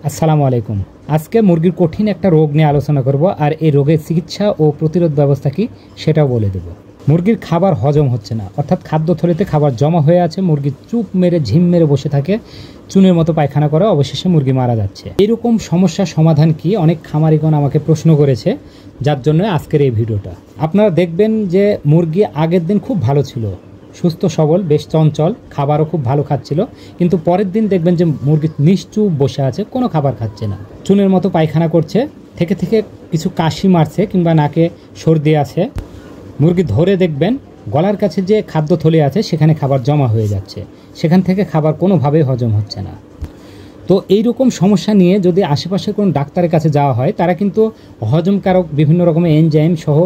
আসসালামু আলাইকুম। আজকে মুরগির কঠিন একটা রোগ নিয়ে আলোচনা করব, আর এই রোগের চিকিৎসা ও প্রতিরোধ ব্যবস্থা কি সেটাও বলে দেব। মুরগির খাবার হজম হচ্ছে না, অর্থাৎ খাদ্যথলিতে খাবার জমা হয়ে আছে, মুরগি চুপ মেরে ঝিম মেরে বসে থাকে, চুনের মতো পায়খানা করে, অবশেষে মুরগি মারা যাচ্ছে। এরকম সমস্যার সমাধান কি অনেক খামারিগণ আমাকে প্রশ্ন করেছে, যার জন্য আজকের এই ভিডিওটা। আপনারা দেখবেন যে মুরগি আগের দিন খুব ভালো ছিল, সুস্থ সবল, বেশ চঞ্চল, খাবারও খুব ভালো খাচ্ছিল, কিন্তু পরের দিন দেখবেন যে মুরগি নিশ্চুপ বসে আছে, কোনো খাবার খাচ্ছে না, চুনের মতো পায়খানা করছে, থেকে থেকে কিছু কাশি মারছে কিংবা নাকে সর্দি আছে। মুরগি ধরে দেখবেন গলার কাছে যে খাদ্যথলি আছে সেখানে খাবার জমা হয়ে যাচ্ছে, সেখান থেকে খাবার কোনোভাবেই হজম হচ্ছে না। তো এইরকম সমস্যা নিয়ে যদি আশেপাশে কোনো ডাক্তারের কাছে যাওয়া হয়, তারা কিন্তু হজমকারক বিভিন্ন রকমের এনজাইম সহ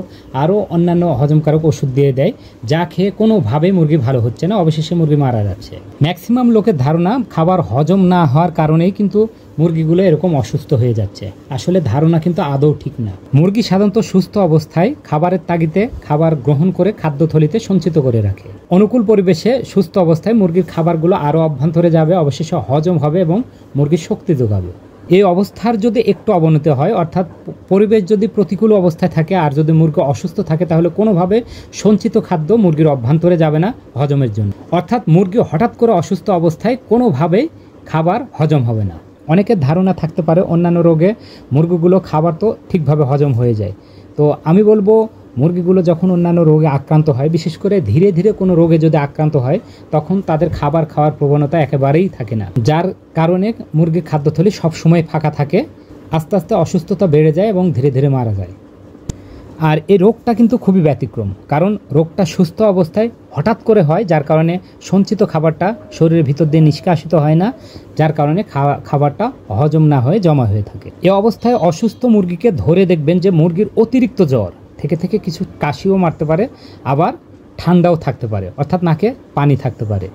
আরও অন্যান্য হজমকারক ওষুধ দিয়ে দেয়, যা খেয়ে কোনোভাবেই মুরগি ভালো হচ্ছে না, অবশেষে মুরগি মারা যাচ্ছে। ম্যাক্সিমাম লোকের ধারণা খাবার হজম না হওয়ার কারণেই কিন্তু মুরগিগুলো এরকম অসুস্থ হয়ে যাচ্ছে। আসলে ধারণা কিন্তু আদৌ ঠিক না। মুরগি সাধারণত সুস্থ অবস্থায় খাবারের তাগিদে খাবার গ্রহণ করে খাদ্যথলিতে সঞ্চিত করে রাখে। অনুকূল পরিবেশে সুস্থ অবস্থায় মুরগির খাবারগুলো আরও অভ্যন্তরে যাবে, অবশেষে হজম হবে এবং মুরগির শক্তি যোগাবে। এই অবস্থার যদি একটু অবনতি হয়, অর্থাৎ পরিবেশ যদি প্রতিকূল অবস্থায় থাকে আর যদি মুরগি অসুস্থ থাকে, তাহলে কোনোভাবে সঞ্চিত খাদ্য মুরগির অভ্যন্তরে যাবে না হজমের জন্য। অর্থাৎ মুরগি হঠাৎ করে অসুস্থ অবস্থায় কোনোভাবেই খাবার হজম হবে না। অনেকের ধারণা থাকতে পারে অন্যান্য রোগে মুরগিগুলো খাবার তো ঠিকভাবে হজম হয়ে যায়। তো আমি বলবো, মুরগিগুলো যখন অন্যান্য রোগে আক্রান্ত হয়, বিশেষ করে ধীরে ধীরে কোনো রোগে যদি আক্রান্ত হয়, তখন তাদের খাবার খাওয়ার প্রবণতা একেবারেই থাকে না, যার কারণে মুরগির খাদ্যথলি সবসময় ফাঁকা থাকে, আস্তে আস্তে অসুস্থতা বেড়ে যায় এবং ধীরে ধীরে মারা যায়। আর এই রোগটা কিন্তু খুবই ব্যতিক্রম, কারণ রোগটা সুস্থ অবস্থায় হঠাৎ করে হয়, যার কারণে সঞ্চিত খাবারটা শরীরের ভিতর দিয়ে নিষ্কাশিত হয় না, যার কারণে খাবারটা হজম না হয়ে জমা হয়ে থাকে। এই অবস্থায় অসুস্থ মুরগিকে ধরে দেখবেন যে মুরগির অতিরিক্ত জ্বর, থেকে থেকে কিছু কাশিও মারতে পারে, আবার ঠান্ডাও থাকতে পারে, অর্থাৎ নাকে পানি থাকতে পারে।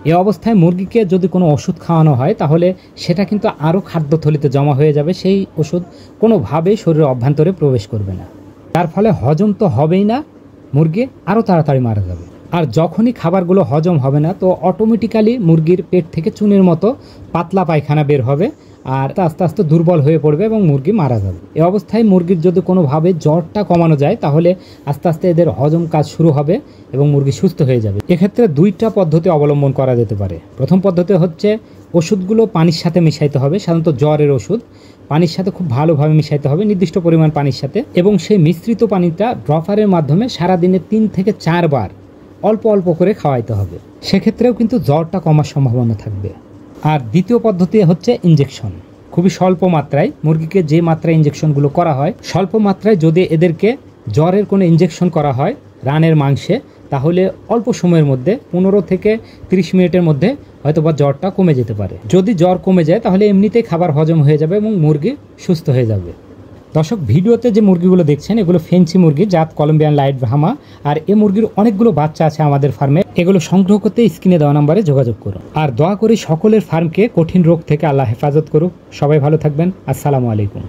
এই অবস্থায় মুরগিকে যদি কোনো ওষুধ খাওয়ানো হয়, তাহলে সেটা কিন্তু আরও খাদ্যথলিতে জমা হয়ে যাবে, সেই ওষুধ কোনোভাবেই শরীরের অভ্যন্তরে প্রবেশ করবে না, তার ফলে হজম তো হবেই না, মুরগি আরও তাড়াতাড়ি মারা যাবে। আর যখনই খাবারগুলো হজম হবে না, তো অটোমেটিক্যালি মুরগির পেট থেকে চুনের মতো পাতলা পায়খানা বের হবে, আর আস্তে আস্তে দুর্বল হয়ে পড়বে এবং মুরগি মারা যাবে। এই অবস্থায় মুরগির যদি কোনোভাবে জ্বরটা কমানো যায়, তাহলে আস্তে আস্তে এদের হজম কাজ শুরু হবে এবং মুরগি সুস্থ হয়ে যাবে। এক্ষেত্রে দুইটা পদ্ধতি অবলম্বন করা যেতে পারে। প্রথম পদ্ধতি হচ্ছে ওষুধগুলো পানির সাথে মিশাইতে হবে। সাধারণত জ্বরের ওষুধ পানির সাথে খুব ভালোভাবে মিশাইতে হবে, নির্দিষ্ট পরিমাণ পানির সাথে, এবং সেই মিশ্রিত পানিটা ড্রপারের মাধ্যমে সারাদিনে 3 থেকে 4 বার অল্প অল্প করে খাওয়াইতে হবে। সেক্ষেত্রেও কিন্তু জ্বরটা কমার সম্ভাবনা থাকবে। আর দ্বিতীয় পদ্ধতি হচ্ছে ইনজেকশন। খুবই স্বল্প মাত্রায় মুরগিকে যে মাত্রায় ইনজেকশনগুলো করা হয়, স্বল্প মাত্রায় যদি এদেরকে জ্বরের কোনো ইনজেকশন করা হয় রানের মাংসে, তাহলে অল্প সময়ের মধ্যে 15 থেকে 30 মিনিটের মধ্যে হয়তোবা জ্বরটা কমে যেতে পারে। যদি জ্বর কমে যায়, তাহলে এমনিতেই খাবার হজম হয়ে যাবে এবং মুরগি সুস্থ হয়ে যাবে। দর্শক, ভিডিওতে যে মুরগিগুলো দেখছেন, এগুলো ফেন্সি মুরগি, জাত কলম্বিয়ান লাইট ব্রাহ্মা। আর এই মুরগির অনেকগুলো বাচ্চা আছে আমাদের ফার্মে। এগুলো সংগ্রহ করতে স্ক্রিনে দেওয়া নাম্বারে যোগাযোগ করুন। আর দোয়া করি সকলের ফার্মকে কঠিন রোগ থেকে আল্লাহ হেফাজত করুক। সবাই ভালো থাকবেন। আসসালামু আলাইকুম।